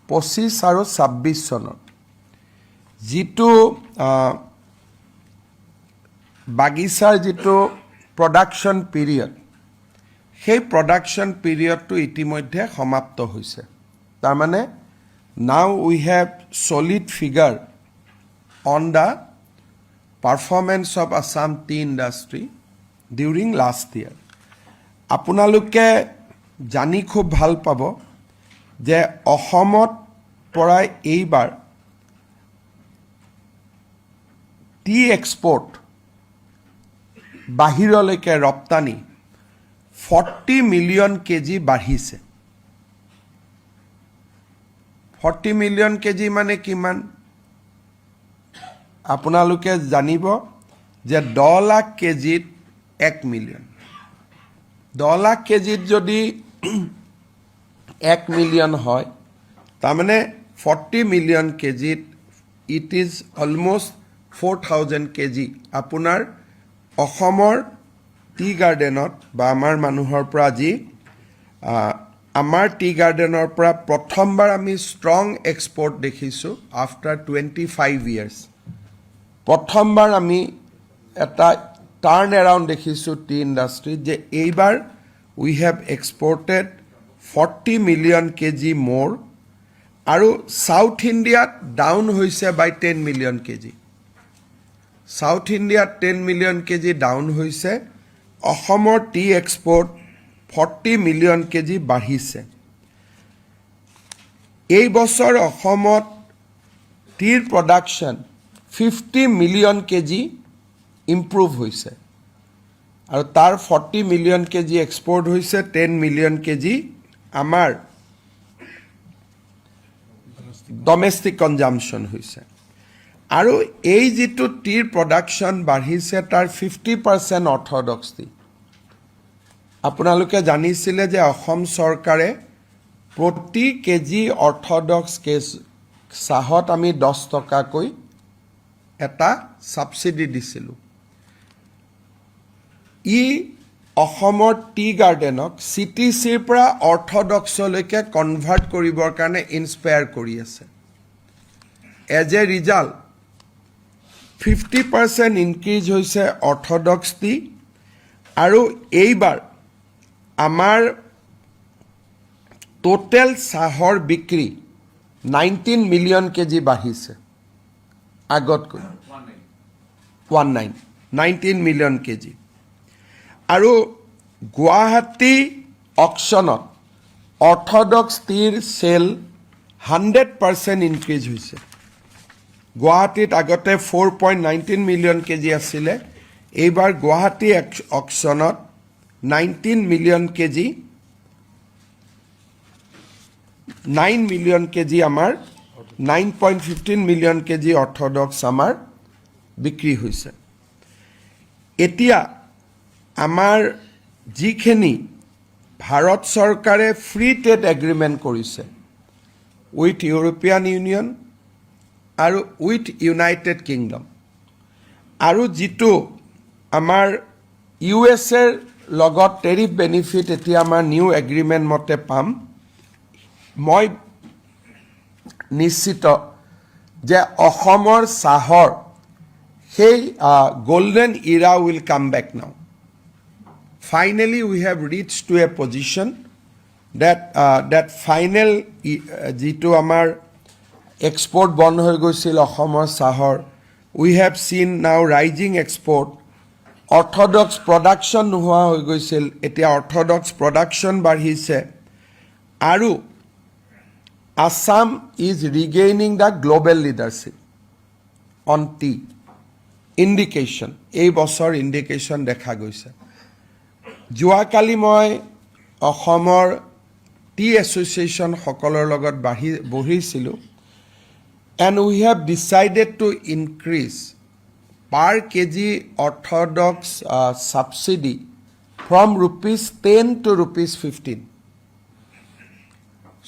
25 আৰু 26 চনত যিটো বাগিচাৰ যিটো প্ৰডাকশ্যন পিৰিয়ড সেই প্ৰডাকশ্যন পিৰিয়ডটো ইতিমধ্যে সমাপ্ত হৈছে তাৰমানে now we have solid figure on the performance of Assam tea industry during last year আপোনালোকে জানি খুব ভাল পাব যে অসমত পৰা এইবাৰ টি এক্সপোৰ্ট বাহিৰলৈকে ৰপ্তানি 40 মিলিয়ন কেজি বাঢ়িছে 40 মিলিয়ন কেজি মানে কিমান আপোনালোকে জানিব যে 10 লাখ কেজিত 1 মিলিয়ন 10 লাখ কেজিত যদি 1 মিলিয়ন হয় তাৰমানে 40 মিলিয়ন কেজিত ইট ইজ অলমোষ্ট 4000 কেজি আপোনাৰ অসমৰ টি গাৰ্ডেনত বা আমাৰ মানুহৰ পৰা আজি আমাৰ টি গাৰ্ডেনৰ পৰা প্ৰথমবাৰ আমি ষ্ট্ৰং এক্সপোৰ্ট দেখিছোঁ আফটাৰ 25 ইয়াৰ্ছ প্ৰথমবাৰ আমি এটা টাৰ্ণ এৰাউণ্ড দেখিছোঁ টি ইণ্ডাষ্ট্ৰীত যে এইবাৰ উই হেভ এক্সপৰ্টেড 40 মিলিয়ন কেজি মোৰ আৰু সাউথ ইণ্ডিয়াত ডাউন হৈছে বাই 10 মিলিয়ন কেজি সাউথ ইণ্ডিয়াত 10 মিলিয়ন কেজি ডাউন হৈছে অসমৰ টি এক্সপোৰ্ট 40 মিলিয়ন কেজি বাঢ়িছে এই বছৰ অসমত টিৰ প্ৰডাকশ্যন 50 মিলিয়ন কেজি ইম্প্ৰুভ হৈছে আৰু তাৰ 40 মিলিয়ন কেজি এক্সপোৰ্ট হৈছে 10 মিলিয়ন কেজি আমাৰ ডমেষ্টিক কনজাম্পশ্যন হৈছে আৰু এই যিটো টিৰ প্ৰডাকশ্যন বাঢ়িছে তাৰ 50% অৰ্থডক্স টি আপোনালোকে জানিছিলে যে অসম চৰকাৰে প্ৰতি কেজি অৰ্থডক্স চাহত আমি 10 টকাকৈ এটা সাবসিডি দিছিলোঁ ই অসমৰ টি গাৰ্ডেনক চিটিচিৰ পৰা অৰ্থডক্সলৈকে কনভাৰ্ট কৰিবৰ কাৰণে ইনস্পায়াৰ কৰি আছে এজ এ ৰিজাল্ট 50% ইনক্ৰিজ হৈছে অৰ্থডক্স টি আৰু এইবাৰ আমাৰ টোটেল চাহৰ বিক্ৰী 19 মিলিয়ন কেজি বাঢ়িছে আগতকৈ 19 মিলিয়ন কেজি আৰু গুৱাহাটী অকশ্যনত অৰ্থডক্স টিৰ চেল 100% ইনক্ৰিজ হৈছে গুৱাহাটীত আগতে 4.19 মিলিয়ন কেজি আছিলে এইবাৰ গুৱাহাটী অকশ্যনত 19 মিলিয়ন কেজি 9 মিলিয়ন কেজি আমাৰ 9.15 মিলিয়ন কেজি অৰ্থডক্স আমাৰ বিক্ৰী হৈছে এতিয়া আমাৰ যিখিনি ভাৰত চৰকাৰে ফ্ৰী ট্ৰেড এগ্ৰিমেণ্ট কৰিছে উইথ ইউৰোপিয়ান ইউনিয়ন আৰু উইথ ইউনাইটেড কিংডম আৰু যিটো আমাৰ ইউএছএৰ লগত টেৰিফ বেনিফিট এতিয়া আমাৰ নিউ এগ্ৰিমেণ্ট মতে পাম মই নিশ্চিত যে অসমৰ চাহৰ সেই golden era will come back now finally we have reached to a position that final jitu amar export bond hoy goisil ohomor sahor we have seen now rising export orthodox production nohua hoy goisil etia orthodox production barhise aru Assam is regaining the global leadership on tea indication ei bochor indication dekha goise যোৱাকালি মই অসমৰ T association সকলৰ লগত বহিছিলোঁ and we have decided to increase per KG orthodox subsidy from ₹10 to ₹15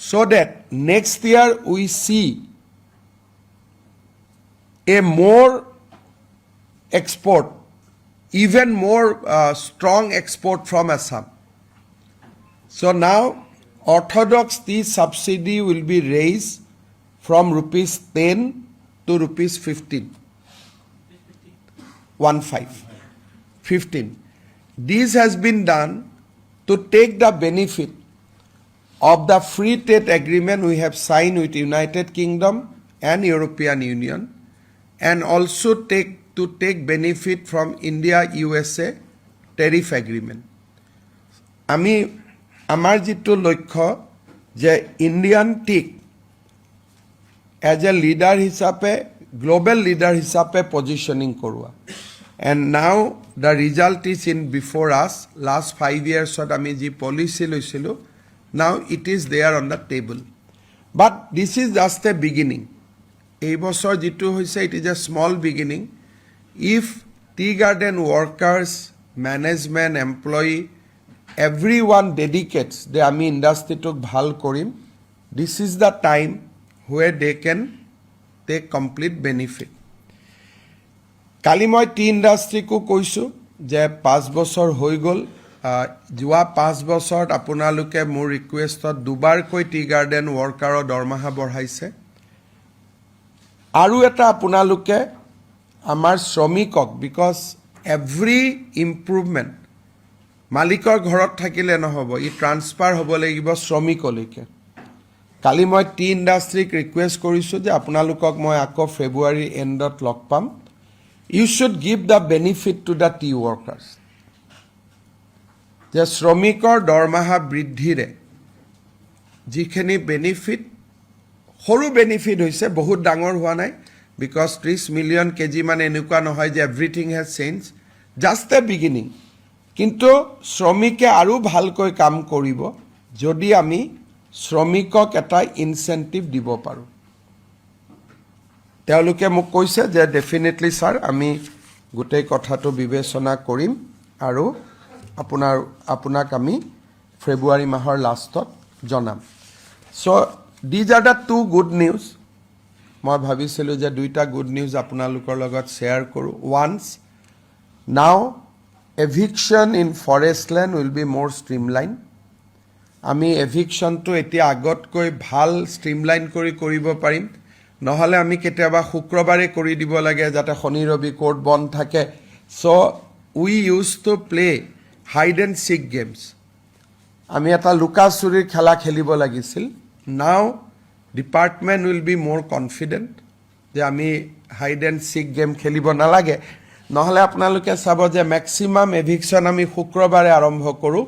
so that next year we see a more export even more strong export from Assam. So now orthodox tea subsidy will be raised from rupees 10 to rupees 15. 15. This has been done to take the benefit of the free trade agreement we have signed with United Kingdom and European Union, and also take benefit from India-USA tariff agreement. আমি আমাৰ যিটো লক্ষ্য যে Indian tea as a leader হিচাপে global leader হিচাপে positioning কৰোৱা and now the result is in before us last 5 yearsত আমি যি পলিচি লৈছিলোঁ now it is there on the table but this is just a beginning এই বছৰ যিটো হৈছে it is a small beginning if tea garden workers management employee everyone dedicates যে আমি ইণ্ডাষ্ট্ৰিটোক ভাল কৰিম this is the time where they can take complete benefit. কালি মই T ইণ্ডাষ্ট্ৰিকো কৈছোঁ যে 5 বছৰ হৈ গ'ল যোৱা 5 বছৰত আপোনালোকে মোৰ ৰিকুৱেষ্টত দুবাৰকৈ টি গাৰ্ডেন ৱৰ্কাৰৰ দৰমহা বঢ়াইছে আৰু এটা আপোনালোকে আমাৰ শ্ৰমিকক বিকজ এভৰি ইম্প্ৰুভমেণ্ট মালিকৰ ঘৰত থাকিলে নহ'ব ই ট্ৰান্সফাৰ হ'ব লাগিব শ্ৰমিকলৈকে কালি মই টি ইণ্ডাষ্ট্ৰিক ৰিকুৱেষ্ট কৰিছোঁ যে আপোনালোকক মই আকৌ ফেব্ৰুৱাৰী এণ্ডত লগ পাম you should give the benefit to the tea workers যে শ্ৰমিকৰ দৰমহা বৃদ্ধিৰে যিখিনি বেনিফিট সৰু বেনিফিট হৈছে বহুত ডাঙৰ হোৱা নাই বিকজ 30 মিলিয়ন কেজি মানে এনেকুৱা নহয় যে everything has change just a beginning কিন্তু শ্ৰমিকে আৰু ভালকৈ কাম কৰিব যদি আমি শ্ৰমিকক এটা ইনচেন্টিভ দিব পাৰোঁ তেওঁলোকে মোক কৈছে যে ডেফিনেটলি ছাৰ আমি গোটেই কথাটো বিবেচনা কৰিম আৰু আপোনাক আমি ফেব্ৰুৱাৰী মাহৰ লাষ্টত জনাম so' these are the two good news মই ভাবিছিলোঁ যে দুইটা গুড নিউজ আপোনালোকৰ লগত শ্বেয়াৰ কৰোঁ ওৱান্স নাও eviction in forest land will be more streamlined. আমি এভিকশ্যনটো এতিয়া আগতকৈ ভাল ষ্ট্ৰীমলাইন কৰিব পাৰিম নহ'লে আমি কেতিয়াবা শুক্ৰবাৰে কৰি দিব লাগে যাতে শনি ৰবি কোৰ্ট বন্ধ থাকে so' we use to play hide and seek games আমি এটা লুকা চুৰিৰ খেলা খেলিব লাগিছিল নাও ডিপাৰ্টমেণ্ট উইল বি মোৰ কনফিডেণ্ট যে আমি হাইড এণ্ড চিক গেম খেলিব নালাগে নহ'লে আপোনালোকে চাব যে মেক্সিমাম এভিকশ্যন আমি শুক্ৰবাৰে আৰম্ভ কৰোঁ